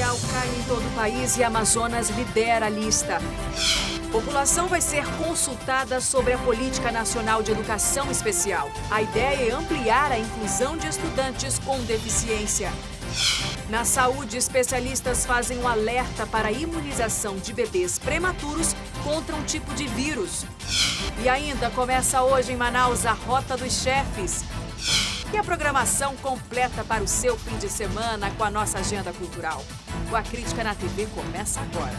industrial cai em todo o país e Amazonas lidera a lista. População vai ser consultada sobre a Política Nacional de Educação Especial. A ideia é ampliar a inclusão de estudantes com deficiência. Na saúde, especialistas fazem um alerta para a imunização de bebês prematuros contra um tipo de vírus. E ainda começa hoje em Manaus a Rota dos Chefes. E a programação completa para o seu fim de semana com a nossa agenda cultural. O A Crítica na TV começa agora.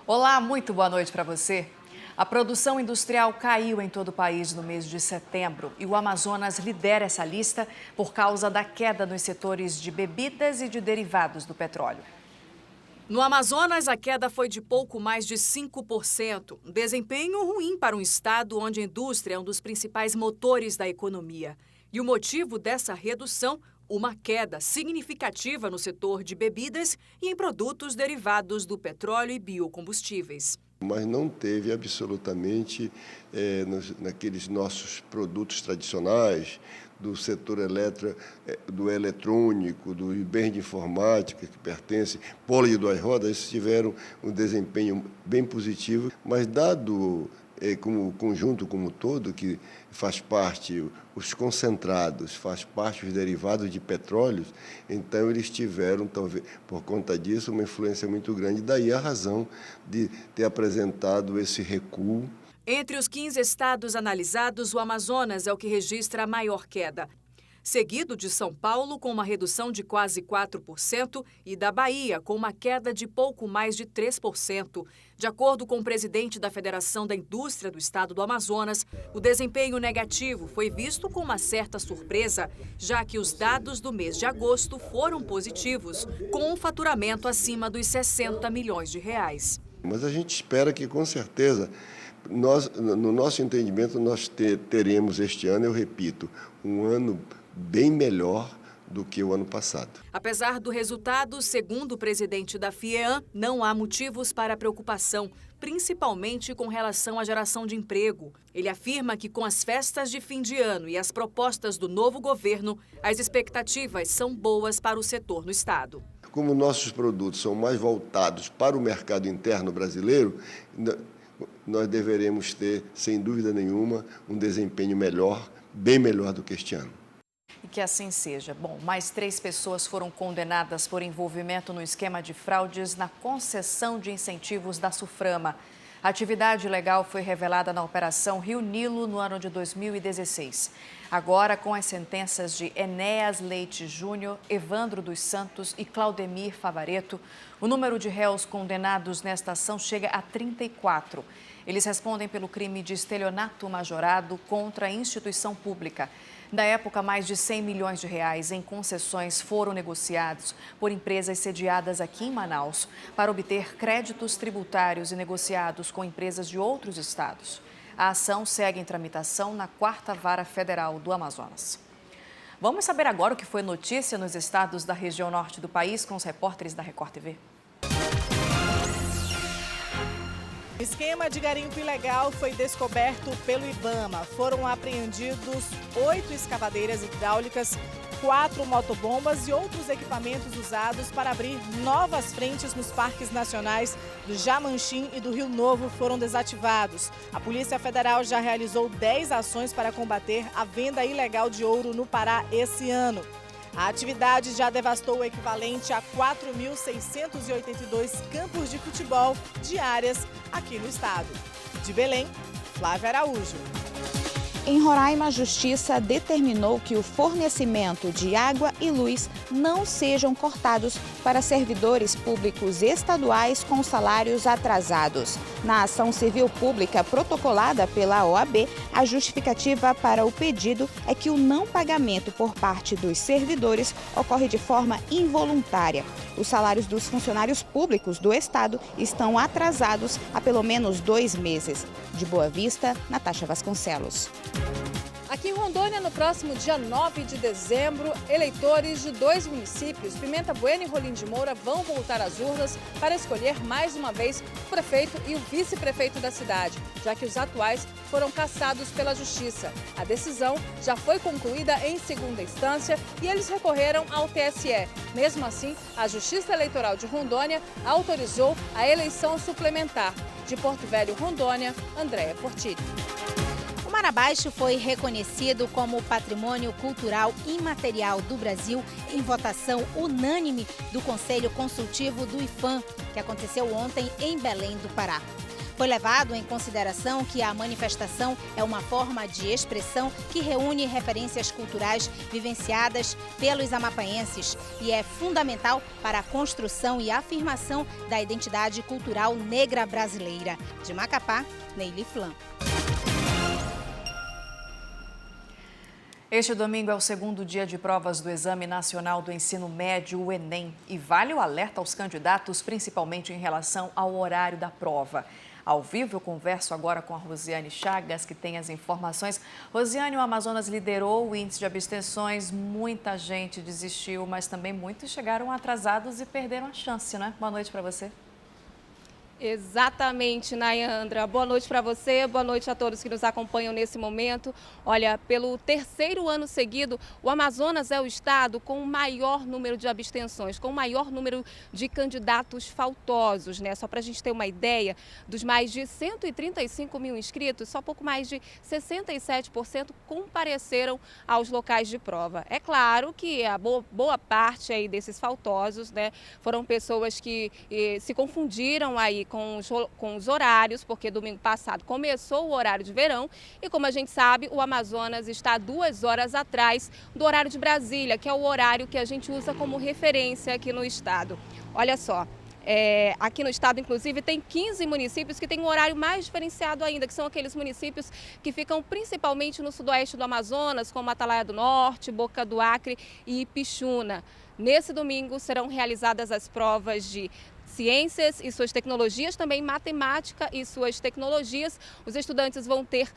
Olá, muito boa noite para você. A produção industrial caiu em todo o país no mês de setembro e o Amazonas lidera essa lista por causa da queda nos setores de bebidas e de derivados do petróleo. No Amazonas, a queda foi de pouco mais de 5%, um desempenho ruim para um estado onde a indústria é um dos principais motores da economia. E o motivo dessa redução, uma queda significativa no setor de bebidas e em produtos derivados do petróleo e biocombustíveis. Mas não teve absolutamente naqueles nossos produtos tradicionais, do setor do eletrônico, do bens de informática que pertence, polo de duas rodas, esses tiveram um desempenho bem positivo, mas dado como conjunto como todo, que faz parte os concentrados, faz parte os derivados de petróleo, então eles tiveram, talvez, por conta disso, uma influência muito grande. Daí a razão de ter apresentado esse recuo. Entre os 15 estados analisados, o Amazonas é o que registra a maior queda, seguido de São Paulo, com uma redução de quase 4%, e da Bahia, com uma queda de pouco mais de 3%. De acordo com o presidente da Federação da Indústria do Estado do Amazonas, o desempenho negativo foi visto com uma certa surpresa, já que os dados do mês de agosto foram positivos, com um faturamento acima dos 60 milhões de reais. Mas a gente espera que, com certeza, no nosso entendimento, nós teremos este ano, eu repito, um ano bem melhor do que o ano passado. Apesar do resultado, segundo o presidente da FIEAM, não há motivos para preocupação, principalmente com relação à geração de emprego. Ele afirma que com as festas de fim de ano e as propostas do novo governo, as expectativas são boas para o setor no estado. Como nossos produtos são mais voltados para o mercado interno brasileiro, nós deveremos ter, sem dúvida nenhuma, um desempenho melhor, bem melhor do que este ano. E que assim seja. Bom, mais 3 pessoas foram condenadas por envolvimento no esquema de fraudes na concessão de incentivos da SUFRAMA. A atividade ilegal foi revelada na Operação Rio Nilo no ano de 2016. Agora, com as sentenças de Enéas Leite Júnior, Evandro dos Santos e Claudemir Favareto, o número de réus condenados nesta ação chega a 34. Eles respondem pelo crime de estelionato majorado contra a instituição pública. Da época, mais de 100 milhões de reais em concessões foram negociados por empresas sediadas aqui em Manaus para obter créditos tributários e negociados com empresas de outros estados. A ação segue em tramitação na 4ª Vara Federal do Amazonas. Vamos saber agora o que foi notícia nos estados da região norte do país com os repórteres da Record TV. O esquema de garimpo ilegal foi descoberto pelo IBAMA. Foram apreendidos 8 escavadeiras hidráulicas, 4 motobombas e outros equipamentos usados para abrir novas frentes nos parques nacionais do Jamanchim e do Rio Novo foram desativados. A Polícia Federal já realizou 10 ações para combater a venda ilegal de ouro no Pará esse ano. A atividade já devastou o equivalente a 4.682 campos de futebol diárias aqui no estado. De Belém, Flávia Araújo. Em Roraima, a Justiça determinou que o fornecimento de água e luz não sejam cortados para servidores públicos estaduais com salários atrasados. Na ação civil pública protocolada pela OAB, a justificativa para o pedido é que o não pagamento por parte dos servidores ocorre de forma involuntária. Os salários dos funcionários públicos do Estado estão atrasados há pelo menos 2 meses. De Boa Vista, Natasha Vasconcelos. Aqui em Rondônia, no próximo dia 9 de dezembro, eleitores de 2 municípios, Pimenta Bueno e Rolim de Moura, vão voltar às urnas para escolher mais uma vez o prefeito e o vice-prefeito da cidade, já que os atuais foram cassados pela Justiça. A decisão já foi concluída em segunda instância e eles recorreram ao TSE. Mesmo assim, a Justiça Eleitoral de Rondônia autorizou a eleição suplementar. De Porto Velho, Rondônia, Andréia Fortini. O Marabaixo foi reconhecido como Patrimônio Cultural Imaterial do Brasil em votação unânime do Conselho Consultivo do IPHAN, que aconteceu ontem em Belém do Pará. Foi levado em consideração que a manifestação é uma forma de expressão que reúne referências culturais vivenciadas pelos amapaenses e é fundamental para a construção e afirmação da identidade cultural negra brasileira. De Macapá, Neily Flan. Este domingo é o segundo dia de provas do Exame Nacional do Ensino Médio, o Enem, e vale o alerta aos candidatos, principalmente em relação ao horário da prova. Ao vivo, eu converso agora com a Rosiane Chagas, que tem as informações. Rosiane, o Amazonas liderou o índice de abstenções, muita gente desistiu, mas também muitos chegaram atrasados e perderam a chance, né? Boa noite para você. Exatamente, Nayandra. Boa noite para você, boa noite a todos que nos acompanham nesse momento. Olha, pelo terceiro ano seguido, o Amazonas é o estado com o maior número de abstenções, com o maior número de candidatos faltosos, né? Só para a gente ter uma ideia, dos mais de 135 mil inscritos, só pouco mais de 67% compareceram aos locais de prova. É claro que a boa parte aí desses faltosos, né, foram pessoas que se confundiram aí com os horários, porque domingo passado começou o horário de verão e, como a gente sabe, o Amazonas está 2 horas atrás do horário de Brasília, que é o horário que a gente usa como referência aqui no estado. Olha só, aqui no estado, inclusive, tem 15 municípios que têm um horário mais diferenciado ainda, que são aqueles municípios que ficam principalmente no sudoeste do Amazonas, como Atalaia do Norte, Boca do Acre e Ipixuna. Nesse domingo serão realizadas as provas de ciências e suas tecnologias, também matemática e suas tecnologias. Os estudantes vão ter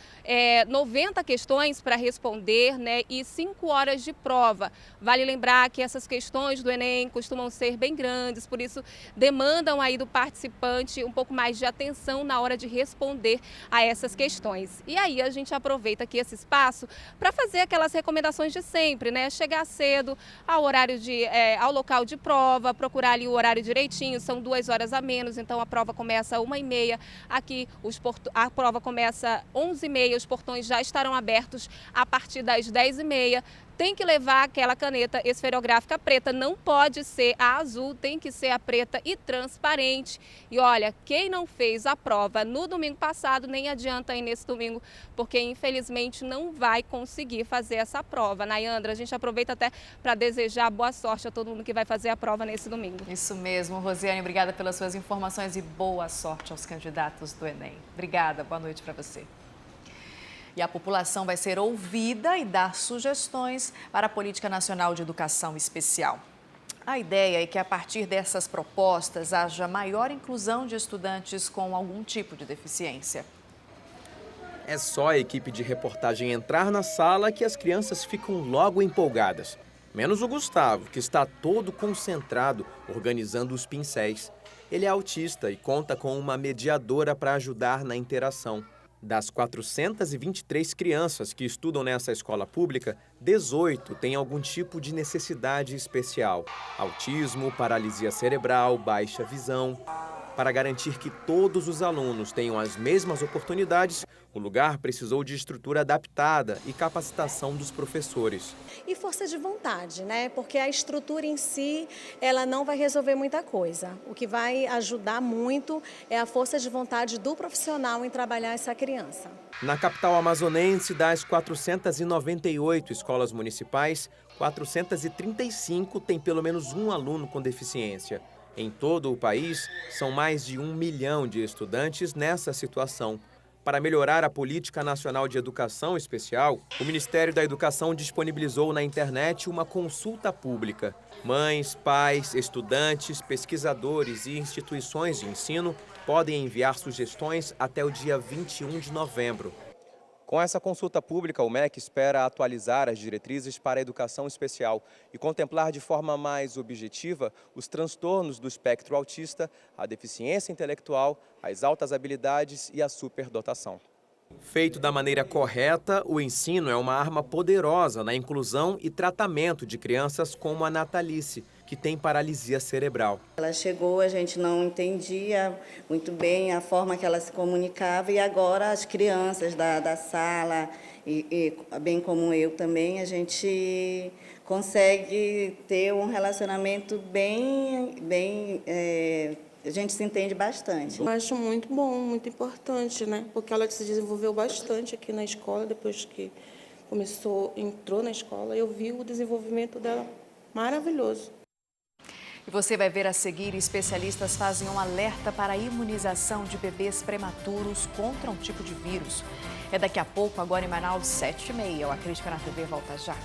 90 questões para responder, né, e 5 horas de prova. Vale lembrar que essas questões do Enem costumam ser bem grandes, por isso demandam aí do participante um pouco mais de atenção na hora de responder a essas questões. E aí a gente aproveita aqui esse espaço para fazer aquelas recomendações de sempre, né? Chegar cedo ao ao local de prova, procurar ali o horário direitinho, são 2 horas a menos, então a prova começa às 1h30, aqui a prova começa às 11h30, os portões já estarão abertos a partir das 10h30. Tem que levar aquela caneta esferográfica preta, não pode ser a azul, tem que ser a preta e transparente. E olha, quem não fez a prova no domingo passado, nem adianta ir nesse domingo, porque infelizmente não vai conseguir fazer essa prova. Nayandra, a gente aproveita até para desejar boa sorte a todo mundo que vai fazer a prova nesse domingo. Isso mesmo, Rosiane, obrigada pelas suas informações e boa sorte aos candidatos do Enem. Obrigada, boa noite para você. E a população vai ser ouvida e dar sugestões para a Política Nacional de Educação Especial. A ideia é que, a partir dessas propostas, haja maior inclusão de estudantes com algum tipo de deficiência. É só a equipe de reportagem entrar na sala que as crianças ficam logo empolgadas. Menos o Gustavo, que está todo concentrado organizando os pincéis. Ele é autista e conta com uma mediadora para ajudar na interação. Das 423 crianças que estudam nessa escola pública, 18 têm algum tipo de necessidade especial. Autismo, paralisia cerebral, baixa visão. Para garantir que todos os alunos tenham as mesmas oportunidades, o lugar precisou de estrutura adaptada e capacitação dos professores. E força de vontade, né? Porque a estrutura em si, ela não vai resolver muita coisa. O que vai ajudar muito é a força de vontade do profissional em trabalhar essa criança. Na capital amazonense, das 498 escolas municipais, 435 têm pelo menos um aluno com deficiência. Em todo o país, são mais de 1 milhão de estudantes nessa situação. Para melhorar a Política Nacional de Educação Especial, o Ministério da Educação disponibilizou na internet uma consulta pública. Mães, pais, estudantes, pesquisadores e instituições de ensino podem enviar sugestões até o dia 21 de novembro. Com essa consulta pública, o MEC espera atualizar as diretrizes para a educação especial e contemplar de forma mais objetiva os transtornos do espectro autista, a deficiência intelectual, as altas habilidades e a superdotação. Feito da maneira correta, o ensino é uma arma poderosa na inclusão e tratamento de crianças como a Natalice, que tem paralisia cerebral. Ela chegou, a gente não entendia muito bem a forma que ela se comunicava e agora as crianças da sala, e bem como eu também, a gente consegue ter um relacionamento a gente se entende bastante. Eu acho muito bom, muito importante, né? Porque ela se desenvolveu bastante aqui na escola, depois que entrou na escola, eu vi o desenvolvimento dela maravilhoso. E você vai ver a seguir, especialistas fazem um alerta para a imunização de bebês prematuros contra um tipo de vírus. É daqui a pouco, agora em Manaus, 7h30. A Crítica na TV volta já.